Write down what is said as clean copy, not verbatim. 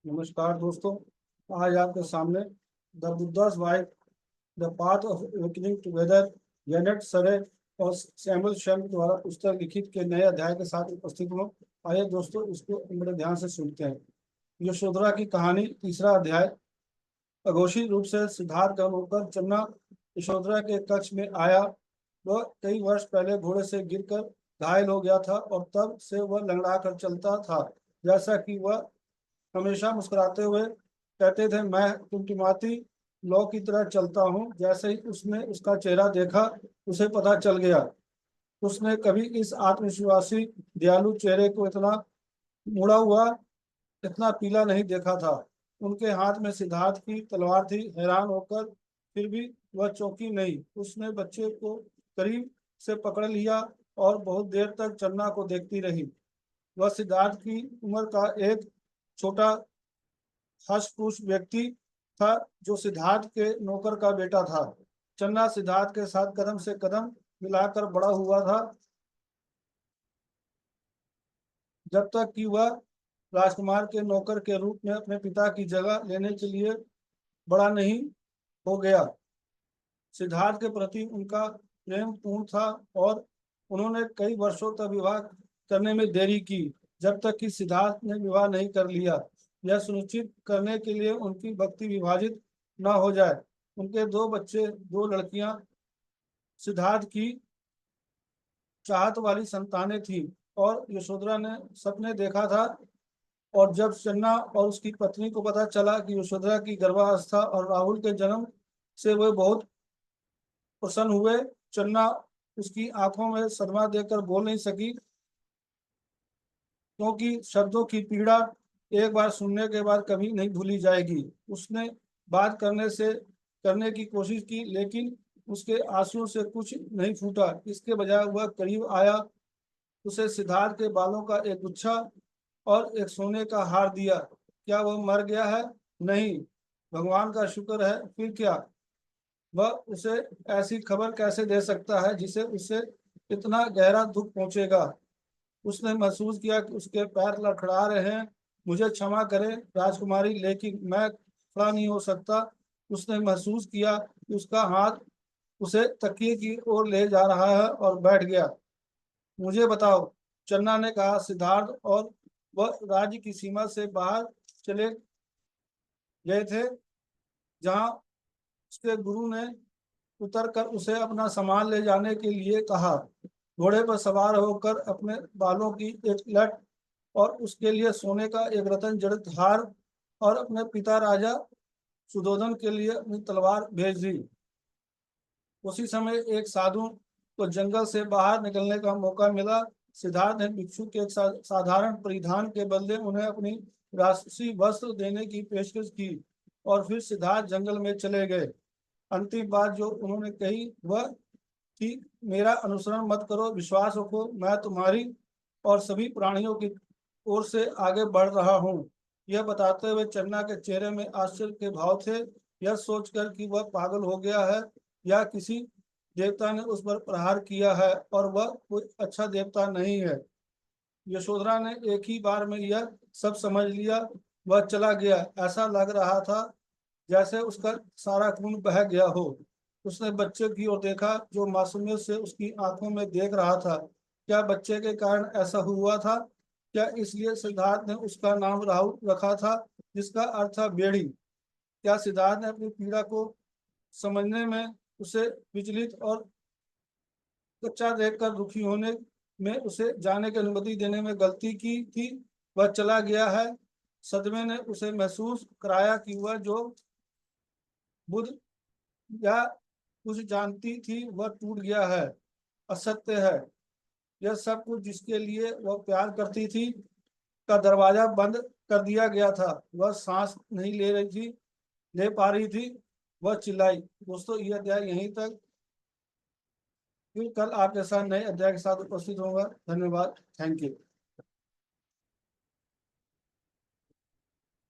नमस्कार दोस्तों। आज आपके सामने the Buddhas wife the path of awakening together Janet सरे और सैमुअल शैम्प द्वारा पुस्तक लिखित के नए अध्याय के साथ उपस्थित हूँ। आइए दोस्तों, इसको बड़े ध्यान से सुनते हैं। यशोधरा की कहानी, तीसरा अध्याय। अघोषित रूप से सिद्धार्थ का होकर चन्ना यशोधरा के कक्ष में आया। वह कई वर्ष पहले घोड़े से गिरकर घायल हो गया था और तब से वह लंगड़ा कर चलता था। जैसा कि वह हमेशा मुस्कुराते हुए कहते थे, मैं टिमटिमाती लौ की तरह चलता हूँ। जैसे ही उसने उसका चेहरा देखा, उसे पता चल गया। उसने कभी इस आत्मविश्वासी दयालु चेहरे को इतना मुड़ा हुआ, इतना पीला नहीं देखा था। उनके हाथ में सिद्धार्थ की तलवार थी। हैरान होकर फिर भी वह चौंकी नहीं। उसने बच्चे को करीब से पकड़ लिया और बहुत देर तक चन्ना को देखती रही। वह सिद्धार्थ की उम्र का एक छोटा हष्ट व्यक्ति था, जो सिद्धार्थ के नौकर का बेटा था। चन्ना सिद्धार्थ के साथ कदम से कदम मिलाकर बड़ा हुआ था, जब तक कि वह राजकुमार के नौकर के रूप में अपने पिता की जगह लेने के लिए बड़ा नहीं हो गया। सिद्धार्थ के प्रति उनका प्रेम पूर्ण था और उन्होंने कई वर्षों तक विवाह करने में देरी की, जब तक कि सिद्धार्थ ने विवाह नहीं कर लिया। यह सुनिश्चित करने के लिए उनकी भक्ति विभाजित न हो जाए। उनके दो बच्चे, दो लड़कियां सिद्धार्थ की चाहत वाली संतानें थीं और यशोधरा ने सपने देखा था। और जब चन्ना और उसकी पत्नी को पता चला कि यशोधरा की गर्भावस्था और राहुल के जन्म से वे बहुत प्रसन्न हुए। चन्ना उसकी आंखों में सदमा देकर बोल नहीं सकी, क्योंकि शब्दों की पीड़ा एक बार सुनने के बाद कभी नहीं भूली जाएगी। उसने बात करने की कोशिश की, लेकिन उसके आंसुओं से कुछ नहीं फूटा। इसके बजाय वह करीब आया, उसे सिद्धार्थ के बालों का एक गुच्छा और एक सोने का हार दिया। क्या वह मर गया है? नहीं, भगवान का शुक्र है। फिर क्या? वह उसे ऐसी खबर कैसे दे सकता है जिसे उससे इतना गहरा दुख पहुंचेगा? उसने महसूस किया कि उसके पैर लड़खड़ा रहे हैं। मुझे क्षमा करें राजकुमारी, लेकिन मैं खड़ा नहीं हो सकता। उसने महसूस किया कि उसका हाथ उसे तकिए की ओर ले जा रहा है और बैठ गया। मुझे बताओ, चन्ना ने कहा। सिद्धार्थ और वह राज्य की सीमा से बाहर चले गए थे, जहां उसके गुरु ने उतर कर उसे अपना सामान ले जाने के लिए कहा। घोड़े पर सवार होकर अपने बालों की एक लट और उसके लिए सोने का एक रत्न जड़ित हार और अपने पिता राजा सुधोधन के लिए अपनी तलवार भेज दी। उसी समय एक साधु को जंगल से बाहर निकलने का मौका मिला। सिद्धार्थ ने भिक्षु के एक साधारण परिधान के बदले उन्हें अपनी राशि वस्त्र देने की पेशकश की और फिर सिद्धार्थ जंगल में चले गए। अंतिम बात जो उन्होंने कही वह थी, मेरा अनुसरण मत करो, विश्वास रखो, मैं तुम्हारी और सभी प्राणियों की ओर से आगे बढ़ रहा हूँ। यह बताते हुए चन्ना के चेहरे में आश्चर्य के भाव थे। यह सोचकर कि वह पागल हो गया है या किसी देवता ने उस पर प्रहार किया है और वह कोई अच्छा देवता नहीं है। यशोधरा ने एक ही बार में यह सब समझ लिया। वह चला गया। ऐसा लग रहा था जैसे उसका सारा खून बह गया हो। उसने बच्चे की ओर देखा, जो मासूमियत से उसकी आंखों में देख रहा था। क्या बच्चे के कारण ऐसा हुआ था? क्या इसलिए सिद्धार्थ ने उसका नाम राहुल रखा था, जिसका अर्थ था बेड़ी? क्या सिद्धार्थ ने अपनी पीड़ा को समझने में, उसे विचलित और कच्चा देखकर दुखी होने में, उसे जाने की अनुमति देने में गलती की थी? वह चला गया है। सदमे ने उसे महसूस कराया कि वह जो बुद्ध या कुछ जानती थी वह टूट गया है, असत्य है। यह सब कुछ जिसके लिए वह प्यार करती थी का दरवाजा बंद कर दिया गया था। वह सांस नहीं ले पा रही थी। वह चिल्लाई। दोस्तों, यह अध्याय यहीं तक। फिर कल आपके साथ नए अध्याय के साथ उपस्थित होगा। धन्यवाद। Thank you.